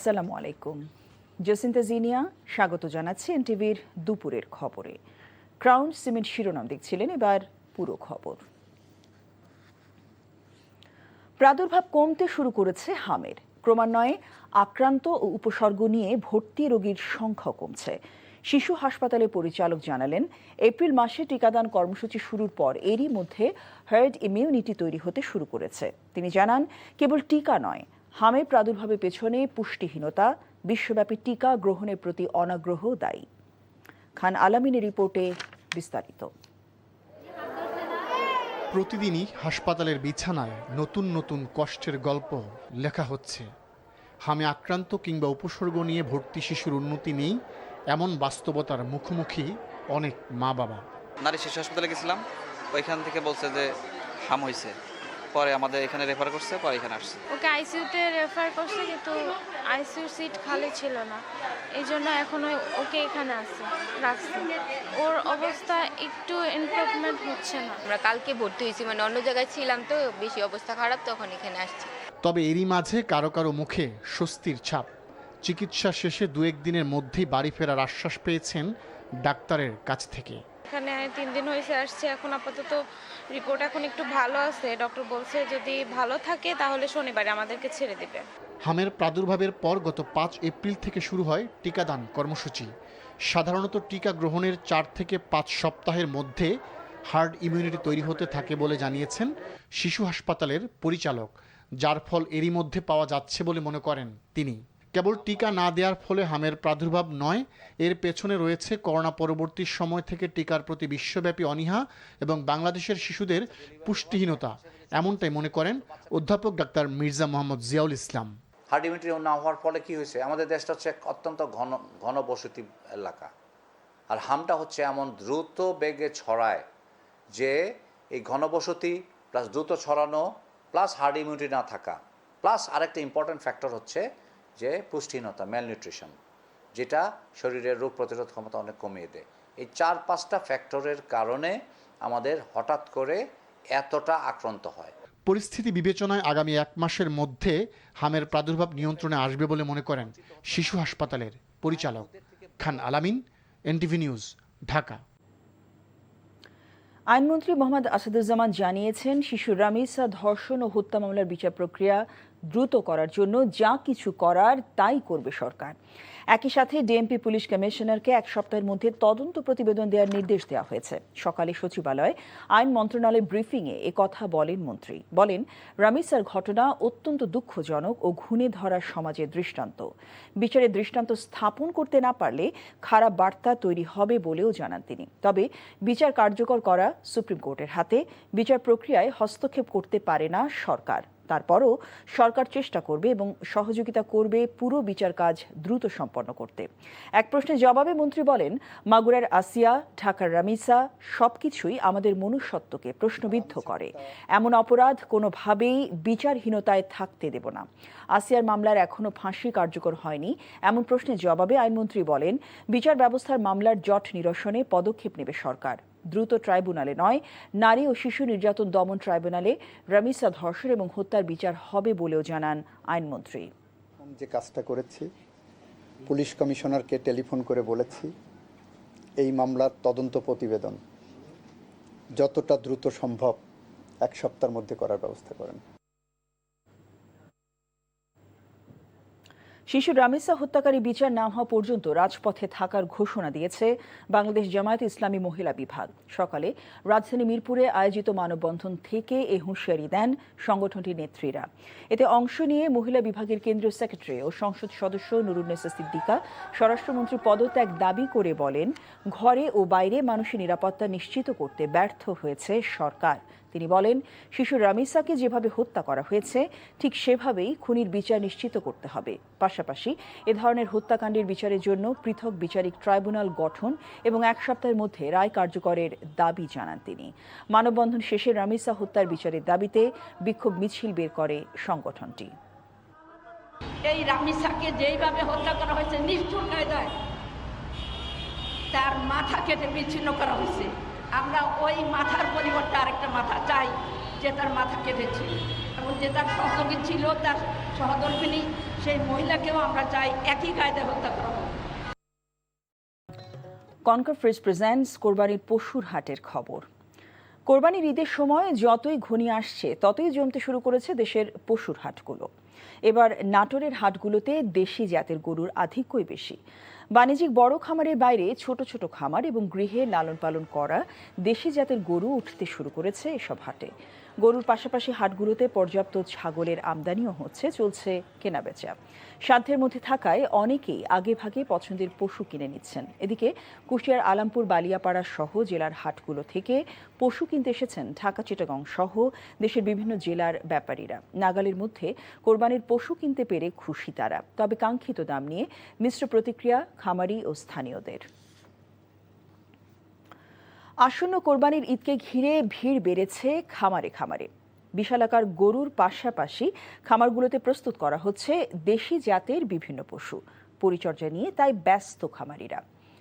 আসসালামু আলাইকুম। জসিন্তা জিনিয়া স্বাগত জানাচ্ছি এনটিভির দুপুরের খবরে। ক্রাউন সিমেন্ট শিরোনাম দেখছিলেন, এবার পুরো খবর। প্রাদুর্ভাব কমতে শুরু করেছে হামের। ক্রমান্বয়ে আক্রান্ত ও উপসর্গ নিয়ে ভর্তি রোগীর সংখ্যা কমছে। শিশু হাসপাতালের পরিচালক জানালেন, এপ্রিল মাসে টিকাদান কর্মসূচি শুরুর পর এরই মধ্যে হার্ড ইমিউনিটি তৈরি হতে শুরু করেছে। তিনি জানান, কেবল টিকা নয়, হামের প্রাদুর্ভাবের পেছনে পুষ্টিহীনতা, বিশ্বব্যাপী টিকা গ্রহণের প্রতি অনাগ্রহ দায়ী। খান আলামিনের রিপোর্টে বিস্তারিত। প্রতিদিনই হাসপাতালের বিছানায় নতুন নতুন কষ্টের গল্প লেখা হচ্ছে। হামে আক্রান্ত কিংবা উপসর্গ নিয়ে ভর্তি শিশুর উন্নতি নেই, এমন বাস্তবতার মুখোমুখি অনেক মা বাবা। নারী শিশু হাসপাতালে গেছিলাম, ওইখান থেকে বলছে যে হাম হয়েছে, পরে আমাদের এখানে রেফার করছে, পরে এখানে আসছে। ওকে আইসিইউতে রেফার করছে, কিন্তু আইসিইউ সিট খালি ছিল না, এই জন্য এখন ওকে এখানে রাখছে। ওর অবস্থা একটু ইমপ্রুভমেন্ট হচ্ছে না। আমরা কালকে ভর্তি হয়েছি, মানে অন্য জায়গায় ছিলাম তো বেশি অবস্থা খারাপ, তখন এখানে আসছি। তবে এরই মাঝে কারো কারো মুখে স্বস্তির ছাপ। চিকিৎসা শেষে 2-1 দিনের মধ্যেই বাড়ি ফেরার আশ্বাস পেয়েছেন ডাক্তারের কাছ থেকে। এখানে 3 দিন হয়েছে আসছে, এখন আপাতত রিপোর্ট এখন একটু ভালো আছে। ডক্টর বলছে যদি ভালো থাকে তাহলে শনিবারে আমাদেরকে ছেড়ে দেবে। হামের প্রাদুর্ভাবের পর গত 5 এপ্রিল থেকে শুরু হয় টিকাদান কর্মসূচি। সাধারণত টিকা গ্রহণের 4 থেকে 5 সপ্তাহের মধ্যে হার্ড ইমিউনিটি তৈরি হতে থাকে বলে জানিয়েছেন শিশু হাসপাতালের পরিচালক, যার ফল এরই মধ্যে পাওয়া যাচ্ছে বলে মনে করেন তিনি। কেবল টিকা না দেওয়ার ফলে হামের প্রাদুর্ভাব নয়, এর পেছনে রয়েছে করোনা পরবর্তী সময় থেকে টিকার প্রতি বিশ্বব্যাপী অনীহা এবং বাংলাদেশের শিশুদের পুষ্টিহীনতা, এমনটাই মনে করেন অধ্যাপক ডাক্তার মির্জা মোহাম্মদ জিয়াউল ইসলাম। হার্ড ইমিউনিটি না হওয়ার ফলে কি হয়েছে, আমাদের দেশটা হচ্ছে অত্যন্ত ঘন বসতি এলাকা, আর হামটা হচ্ছে এমন দ্রুত বেগে ছড়ায় যে এই ঘনবসতি প্লাস দ্রুত ছড়ানো প্লাস হার্ড ইমিউনিটি না থাকা প্লাস আরেকটা ইম্পর্ট্যান্ট ফ্যাক্টর হচ্ছে যে পুষ্টিহীনতা, ম্যালনিউট্রিশন, যেটা শরীরের রোগ প্রতিরোধ ক্ষমতা অনেক কমিয়ে দেয়। এই 4-5টা ফ্যাক্টরের কারণে আমাদের হঠাৎ করে এতটা আক্রান্ত হয়। পরিস্থিতি বিবেচনায় আগামী 1 মাসের মধ্যে হামের প্রাদুর্ভাব নিয়ন্ত্রণে আসবে বলে মনে করেন শিশু হাসপাতালের পরিচালক। খান আলামিন, এনটিভি নিউজ, ঢাকা। আইনমন্ত্রী মোহাম্মদ আসাদুজ্জামান জানিয়েছেন, শিশু রামিসা ধর্ষণ ও হত্যা মামলার বিচার প্রক্রিয়া দ্রুত করার জন্য যা কিছু করার তাই করবে সরকার। একই সাথে ডিএমপি পুলিশ কমিশনারকে 1 সপ্তাহের মধ্যে তদন্ত প্রতিবেদন দেওয়ার নির্দেশ দেওয়া হয়েছে। সকালে সচিবালয় আইন মন্ত্রণালয় ব্রিফিংয়ে কথা বলেন মন্ত্রী। বলেন, রামিসার ঘটনা অত্যন্ত দুঃখজনক ও ঘুণে ধরা সমাজের দৃষ্টান্ত। বিচারের দৃষ্টান্ত স্থাপন করতে না পারলে খারাপ বার্তা তৈরি হবে বলেও জানান তিনি। তবে বিচার কার্যকর করা সুপ্রিম কোর্টের হাতে, বিচার প্রক্রিয়ায় হস্তক্ষেপ করতে পারে না সরকার। তারপরও সরকার চেষ্টা করবে এবং সহযোগিতা করবে পুরো বিচার কাজ দ্রুত সম্পন্ন করতে। এক প্রশ্নের জবাবে মন্ত্রী বলেন, মাগুরার আসিয়া, ঢাকার রামিসা সবকিছুই আমাদের মনুষ্যত্বকে প্রশ্নবিদ্ধ করে। এমন অপরাধ কোনোভাবেই বিচারহীনতায় থাকতে দেব না। আসিয়ার মামলার এখনো ফাঁসি কার্যকর হয়নি এমন প্রশ্নের জবাবে আইনমন্ত্রী বলেন, বিচার ব্যবস্থার মামলার জট নিরসনে পদক্ষেপ নেবে সরকার। দ্রুত ট্রাইব্যুনালে নয়, নারী ও শিশু নির্যাতন দমন ট্রাইব্যুনালে রামিসা ধর্ষণ এবং হত্যার বিচার হবে বলেও জানান আইনমন্ত্রী। যে কাজটা করেছি, পুলিশ কমিশনারকে টেলিফোন করে বলেছি এই মামলার তদন্ত প্রতিবেদন যতটা দ্রুত সম্ভব 1 সপ্তাহের মধ্যে করার ব্যবস্থা করেন। শিশু রামিসা হত্যাকারী বিচার না হওয়া পর্যন্ত রাজপথে থাকার ঘোষণা দিয়েছে বাংলাদেশ জামায়াত ইসলামী মহিলা বিভাগ। সকালে রাজধানী মিরপুরে আয়োজিত মানববন্ধন থেকে এই হুঁশিয়ারি দেন সংগঠনটির নেত্রীরা। এতে অংশ নিয়ে মহিলা বিভাগের কেন্দ্রীয় সেক্রেটারি ও সংসদ সদস্য নুরুন্নেসা সিদ্দিকা স্বরাষ্ট্রমন্ত্রী পদত্যাগ দাবি করে বলেন, ঘরে ও বাইরে মানুষের নিরাপত্তা নিশ্চিত করতে ব্যর্থ হয়েছে সরকার। তিনি বলেন, শিশু রামিসাকে যেভাবে হত্যা করা হয়েছে ঠিক সেভাবেই খুনির বিচার নিশ্চিত করতে হবে। পাশাপাশি এ ধরনের হত্যাকাণ্ডের বিচারের জন্য পৃথক বিচারিক ট্রাইব্যুনাল গঠন এবং 1 সপ্তাহের মধ্যে রায় কার্যকরের দাবি জানান তিনি। মানববন্ধন শেষে রামিসা হত্যার বিচারের দাবিতে বিক্ষোভ মিছিল বের করে সংগঠনটি। এই রামিসাকে যেইভাবে হত্যা করা হয়েছে নিষ্ঠুর কায়দায়, তার মাথা কেটে বিচ্ছিন্ন করা হয়েছে। আমরা ওই মাথার পরিবর্তে আরেকটা মাথা চাই যে তার মাথা কেটেছে। এবং যে তার সহযোগী ছিল তার সহধর্মিণী সেই মহিলাকেও আমরা চাই একই কায়দায় হত্যা করা হোক। কনকর ফ্রিজ প্রেজেন্টস কোরবানির পশুর হাটের খবর। কোরবানির ঈদের সময় যতই ঘনিয়ে আসছে ততই জমতে শুরু করেছে দেশের পশুর হাটগুলো। এবার নাটোরের হাটগুলোতে দেশি জাতের গরুর আধিক্যই বেশি। বাণিজ্যিক বড় খামারের বাইরে ছোট ছোট খামার এবং গৃহে লালন পালন করা দেশি জাতের গরু উঠতে শুরু করেছে এসব হাটে। গরুর পাশাপাশি হাটগুলোতে পর্যাপ্ত ছাগলের আমদানিও হচ্ছে, চলছে কেনাবেচা। সাধ্যের মধ্যে থাকায় অনেকেই আগে ভাগে পছন্দের পশু কিনে নিচ্ছেন। এদিকে কুষ্টিয়ার আলামপুর বালিয়াপাড়া সহ জেলার হাটগুলো থেকে পশু কিনতে এসেছেন ঢাকা, চিটাগং সহ দেশের বিভিন্ন জেলার ব্যাপারীরা। নাগালের মধ্যে কোরবানির পশু কিনতে পেরে খুশি তারা, তবে কাঙ্ক্ষিত দাম নিয়ে মিশ্র প্রতিক্রিয়া খামারি ও স্থানীয়দের। আসন্ন কোরবানির ঈদকে ঘিরে ভিড় বেড়েছে খামারে খামারে। বিশালাকার গরুর পাশাপাশি খামারগুলোতে প্রস্তুত করা হচ্ছে দেশি জাতের বিভিন্ন পশু। পরিচর্যা নিয়ে তাই ব্যস্ত খামারিরা।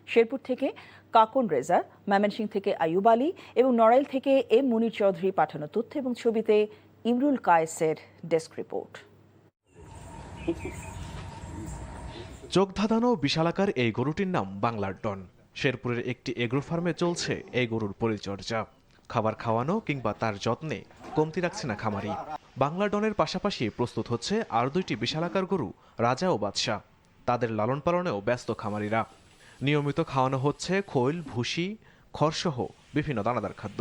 শেরপুর থেকে কাকন রেজা, ময়মনসিংহ থেকে আইয়ুব আলী এবং নড়াইল থেকে এম মুনির চৌধুরী পাঠানো তথ্য এবং ছবিতে ইমরুল কায়েসের ডেস্ক রিপোর্ট। চোখ ধাঁধানো বিশালাকার এই গরুটির নাম বাংলার ডন। শেরপুরের একটি এগ্রো ফার্মে চলছে এই গরুর পরিচর্যা। খাবার খাওয়ানো কিংবা তার যত্নে কমতি রাখছে না খামারি। বাংলা ডনের পাশাপাশি প্রস্তুত হচ্ছে আর দুইটি বিশালাকার গরু, রাজা ও বাদশা। তাদের লালন পালনেও ব্যস্ত খামারিরা। নিয়মিত খাওয়ানো হচ্ছে খৈল, ভুসি, খড়সহ বিভিন্ন দানাদার খাদ্য।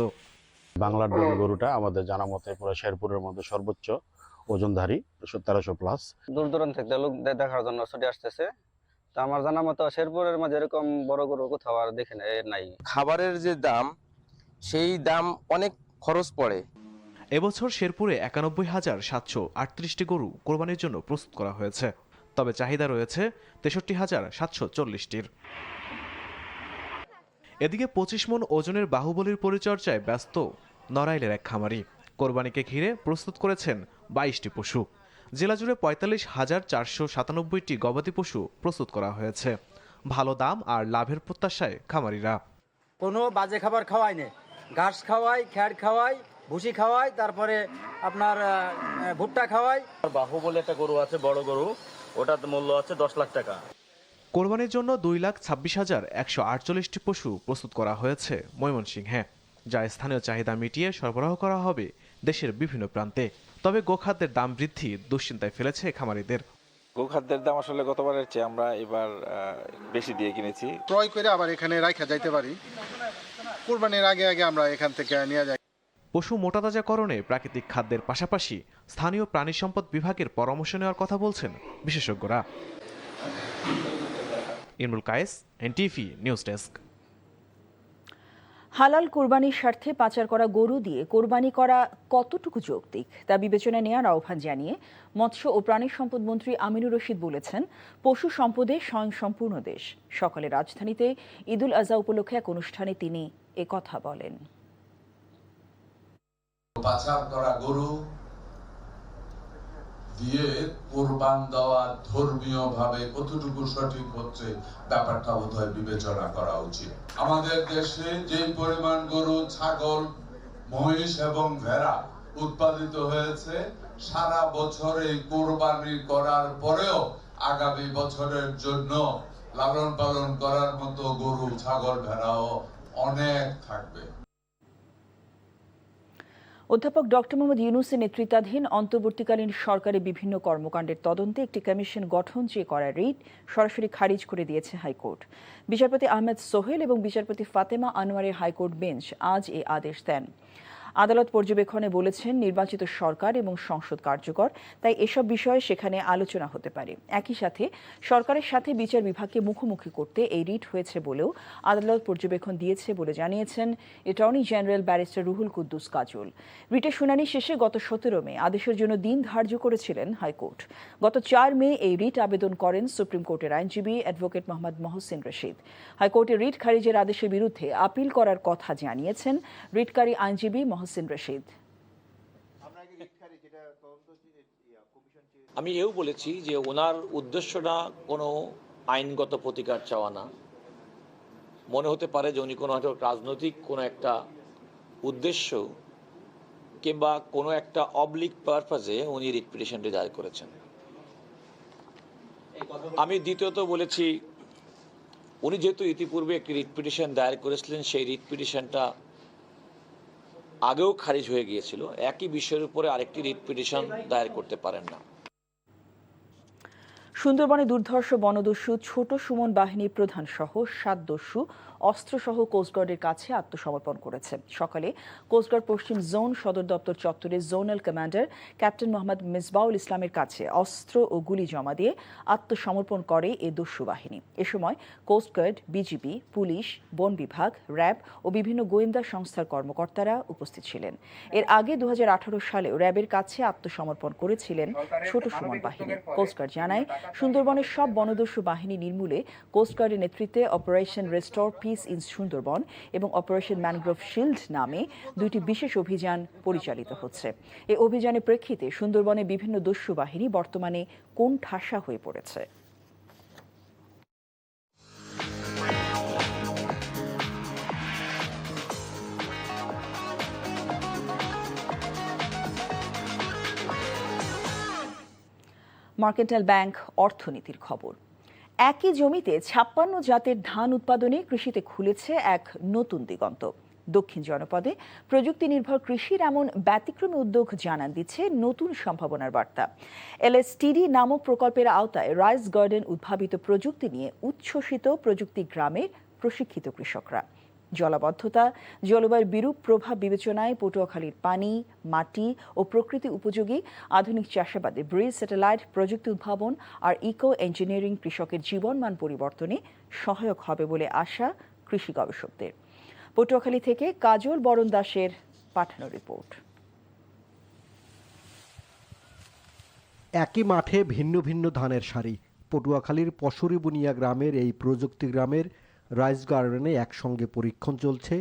বাংলার ডন গরুটা আমাদের জানা মতে পুরো শেরপুরের মধ্যে সর্বোচ্চ ওজনধারী, 1300+। দূর দূরান্ত থেকে লোক দেখার জন্য ছুটে আসতেছে। তো আমার জানা মতো শেরপুরের মাঝে এরকম বড় গরু কোথাও আর দেখে নাই। খাবারের যে দাম, সেই দাম অনেক খরচ পড়ে। এবছর শেরপুরে 91,738টি গরু কোরবানির জন্য প্রস্তুত করা হয়েছে, তবে চাহিদা রয়েছে 63,740টির। এদিকে 25 মণ ওজনের বাহুবলীর পরিচর্যায় ব্যস্ত নড়াইলের এক খামারি। কোরবানিকে ঘিরে প্রস্তুত করেছেন 22টি পশু। জেলা জুড়ে 45,497টি গবাদি পশু প্রস্তুত করা হয়েছে। ভালো দাম আর লাভের প্রত্যাশায় খামারিরা। কোনো বাজে খাবার খাওয়াই না, ঘাস খাওয়াই, খ্যাড় খাওয়াই, ভুসি খাওয়াই, তারপরে আপনার ভুট্টা খাওয়াই। বাহুবলী একটা গরু আছে, বড় গরু, ওটার মূল্য আছে 10 লাখ টাকা। কোরবানির জন্য 2,26,148টি পশু প্রস্তুত করা হয়েছে ময়মনসিংহে, যা স্থানীয় চাহিদা মিটিয়ে সরবরাহ করা হবে দেশের বিভিন্ন প্রান্তে। তবে গোখাদ্যের দাম বৃদ্ধি দুশ্চিন্তায় ফেলেছে খামারিদের। গোখাদ্যের দাম আসলে গতবারের চেয়ে আমরা এবার বেশি দিয়ে কিনেছি। ক্রয় করে আবার এখানে রাখা যাইতে পারি, কোরবানির আগে আগে আমরা এখান থেকে নিয়ে যাই। পশু মোটাতাজাকরণে প্রাকৃতিক খাদ্যের পাশাপাশি স্থানীয় প্রাণী সম্পদ বিভাগের পরামর্শ নেওয়ার কথা বলছেন বিশেষজ্ঞরা। Imrul Kayes, NTV news desk. হালাল কোরবানির স্বার্থে পাচার করা গরু দিয়ে কোরবানি করা কতটুকু যৌক্তিক তা বিবেচনায় নেওয়ার আহ্বান জানিয়ে মৎস্য ও প্রাণী সম্পদ মন্ত্রী আমিনুর রশিদ বলেছেন, পশু সম্পদে স্বয়ংসম্পূর্ণ দেশ। সকালে রাজধানীতে ঈদুল আজহা উপলক্ষে এক অনুষ্ঠানে তিনি একথা বলেন। পাচার করা গরু দিয়ে কোরবান দেওয়া ধর্মীয় ভাবে কতটুকু সঠিক হচ্ছে ব্যাপারটা বোধহয় বিবেচনা করা উচিত। আমাদের দেশে যে পরিমাণ গরু, ছাগল, মহিষ এবং ভেড়া উৎপাদিত হয়েছে, সারা বছর এই কোরবানি করার পরেও আগামী বছরের জন্য লালন পালন করার মতো গরু, ছাগল, ভেড়াও অনেক থাকবে। অধ্যাপক ডক্টর মোহাম্মদ ইউনূসের নেতৃত্বাধীন অন্তর্বর্তীকালীন সরকারের বিভিন্ন কর্মকাণ্ডের তদন্তে একটি কমিশন গঠন চেয়ে করা রিট সরাসরি খারিজ করে দিয়েছে হাইকোর্ট। বিচারপতি আহমেদ সোহেল এবং বিচারপতি ফাতেমা আনোয়ারের হাইকোর্ট বেঞ্চ আজ এই আদেশ দেন। আদালত পর্যবেক্ষণে বলেছেন, নির্বাচিত সরকার এবং সংসদ কার্যকর, তাই এসব বিষয়ে সেখানে আলোচনা হতে পারে। একই সাথে সরকারের সাথে বিচার বিভাগকে মুখোমুখি করতে এই রিট হয়েছে বলেও আদালত পর্যবেক্ষণ দিয়েছে বলে জানিয়েছেন attorney general barrister Ruhul Quddus Kajal. রিটের শুনানি শেষে গত 17 মে আদেশের জন্য দিন ধার্য করেছিলেন হাইকোর্ট। গত 4 মে এই রিট আবেদন করেন সুপ্রিম কোর্টের আইনজীবী অ্যাডভোকেট মোহাম্মদ মহসিন রশিদ। হাইকোর্টের রিট খারিজের আদেশের বিরুদ্ধে আপিল করার কথা জানিয়েছেন রিটকারী আইনজীবী মহসিন রশিদ। আমি এও বলেছি যে ওনার উদ্দেশ্যটা কোনো আইনগত প্রতিকার চাওয়া না। মনে হতে পারে যে উনি কোনো হয়তো রাজনৈতিক কোনো একটা উদ্দেশ্য কিংবা কোনো একটা অবলিক পারপাজে উনি রিট পিটিশনটি দায়ের করেছেন। আমি দ্বিতীয়ত বলেছি, উনি যেহেতু ইতিপূর্বে একটি রিট পিটিশন দায়ের করেছিলেন, সেই রিট পিটিশনটা আগেও খারিজ হয়ে গিয়েছিল, একই বিষয়ের উপরে আরেকটি রিট পিটিশন দায়ের করতে পারেন না। সুন্দরবনে দুর্ধর্ষ বনদস্যু ছোট সুমন বাহিনীর প্রধান সহ 7 দস্যু অস্ত্রসহ কোস্টগার্ডের কাছে আত্মসমর্পণ করেছে। সকালে কোস্টগার্ড পশ্চিম জোন সদর দপ্তর চত্বরে zonal commander captain Mohammad Misbaul ইসলামের কাছে অস্ত্র ও গুলি জমা দিয়ে আত্মসমর্পণ করে এ দস্যু বাহিনী। এ সময় কোস্টগার্ড, বিজিবি, পুলিশ, বন বিভাগ, র্যাব ও বিভিন্ন গোয়েন্দা সংস্থার কর্মকর্তারা উপস্থিত ছিলেন। এর আগে 2018 সালেও র্যাবের কাছে আত্মসমর্পণ করেছিলেন ছোট সুমন বাহিনী। কোস্টগার্ড জানায়, সুন্দরবনের সব বনদস্যু বাহিনী নির্মূলে কোস্টগার্ডের নেতৃত্বে operation restore piece in Sundarban এবং অপারেশন ম্যানগ্রোভ শিল্ড নামে 2টি বিশেষ অভিযান পরিচালিত হচ্ছে। এই অভিযানের প্রেক্ষিতে সুন্দরবনে বিভিন্ন দস্যু বাহিনী বর্তমানে কোণঠাসা হয়ে পড়েছে। মার্কেন্টাইল ব্যাংক অর্থনীতির খবর। একই জমিতে 56 জাতের ধান উৎপাদনে কৃষিতে খুলেছে এক নতুন দিগন্ত। দক্ষিণ জনপদে প্রযুক্তি নির্ভর কৃষির এমন ব্যতিক্রমী উদ্যোগ জানান দিচ্ছে নতুন সম্ভাবনার বার্তা। LSTD নামক প্রকল্পের আওতায় রাইস গার্ডেন উদ্ভাবিত প্রযুক্তি নিয়ে উচ্ছ্বসিত প্রযুক্তি গ্রামের প্রশিক্ষিত কৃষকরা। জলাবদ্ধতা, জলবায়ুর বিরূপ প্রভাব বিবেচনায় পটুয়াখালীর পানি, মাটি ও প্রকৃতি উপযোগী আধুনিক চাষাবাদে ব্রিজ স্যাটেলাইট প্রযুক্তি উদ্ভাবন আর ইকো ইঞ্জিনিয়ারিং কৃষকের জীবনমান পরিবর্তনে সহায়ক হবে বলে আশা কৃষি গবেষকদের। পটুয়াখালী থেকে কাজল বরণ দাসের পাঠানো রিপোর্ট। একই মাঠে ভিন্ন ভিন্ন ধানের সারি। পটুয়াখালীর পশুরি বুনিয়া গ্রামের এই প্রযুক্তি গ্রামের রাইস গার্ডেনে একসঙ্গে পরীক্ষণ চলছে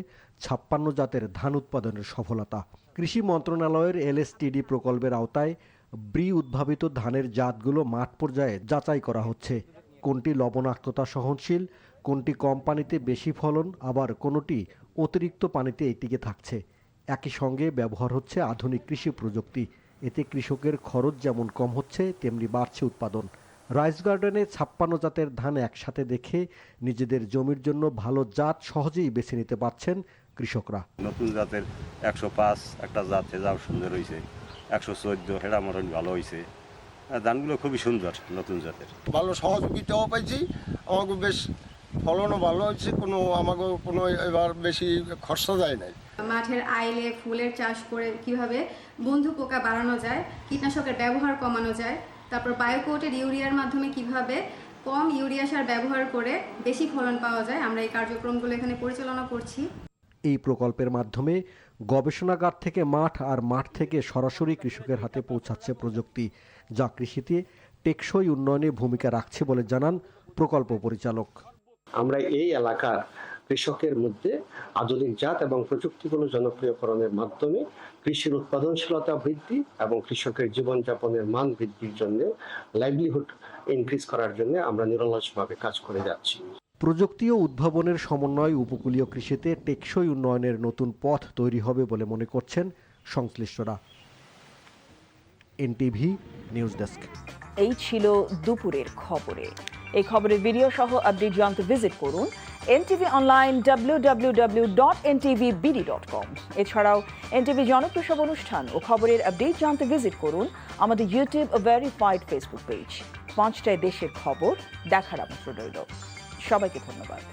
56 জাতের ধান উৎপাদনের সফলতা। কৃষি মন্ত্রণালয়ের LSTD প্রকল্পের আওতায় ব্রি উদ্ভাবিত ধানের জাতগুলো মাঠ পর্যায়ে যাচাই করা হচ্ছে। কোনটি লবণাক্ততা সহনশীল, কোনটি কম পানিতে বেশি ফলন, আবার কোনটি অতিরিক্ত পানিতে টিকে থাকছে। একই সঙ্গে ব্যবহার হচ্ছে আধুনিক কৃষি প্রযুক্তি। এতে কৃষকের খরচ যেমন কম হচ্ছে, তেমনি বাড়ছে উৎপাদন। রাইস গার্ডেনে 56 জাতের ধান একসাথে দেখে নিজেদের জমির জন্য ভালো জাত সহজেই বেছে নিতে পারছেন কৃষকরা। নতুন জাতের 105 একটা জাত যাও সুন্দর হয়েছে, 114 হেডা মরণ ভালো হয়েছে। ধানগুলো খুবই সুন্দর নতুন জাতের। ভালো সহযোগিতাও পাইছি, আমাকে বেশ ফলনও ভালো হচ্ছে, আমাকে কোনো এবার বেশি খরচা যায় নাই। মাঠের আইলে ফুলের চাষ করে কিভাবে বন্ধু পোকা বাড়ানো যায়, কীটনাশকের ব্যবহার কমানো যায়, তারপর বায়োকোটের ইউরিয়ার মাধ্যমে কিভাবে কম ইউরিয়া সার ব্যবহার করে বেশি ফলন পাওয়া যায়, আমরা এই কার্যক্রমগুলো এখানে পরিচালনা করছি। এই প্রকল্পের মাধ্যমে গবেষণাগার থেকে মাঠ আর মাঠ থেকে সরাসরি কৃষকের হাতে পৌঁছাচ্ছে প্রযুক্তি, যা কৃষিতে টেকসই উন্নয়নে ভূমিকা রাখছে বলে জানান প্রকল্প পরিচালক। আমরা এই এলাকার কৃষকের মধ্যে আধুনিক জাত এবং প্রযুক্তিগুলো জনপ্রিয়করণের মাধ্যমে কৃষির উৎপাদনশীলতা বৃদ্ধি এবং কৃষকের জীবনযাপনের মান বৃদ্ধির জন্য, লাইভলিহুড ইনক্রিজ করার জন্য আমরা নিরলসভাবে কাজ করে যাচ্ছি। প্রযুক্তি ও উদ্ভাবনের সমন্বয় উপকূলীয় কৃষিতে টেকসই উন্নয়নের নতুন পথ তৈরি হবে বলে মনে করছেন সংশ্লিষ্টরা। NTV news desk. এই ছিল দুপুরের খবরে। এই খবরের ভিডিও সহ আপডেট জানতে ভিজিট করুন NTV অনলাইন www.ntvbd.com। এছাড়াও NTV জনপ্রিয় সব অনুষ্ঠান ও খবরের আপডেট জানতে ভিজিট করুন আমাদের ইউটিউব ভেরিফাইড ফেসবুক পেজ। 5টায় দেশের খবর দেখার আমন্ত্রণ রইল। সবাইকে ধন্যবাদ।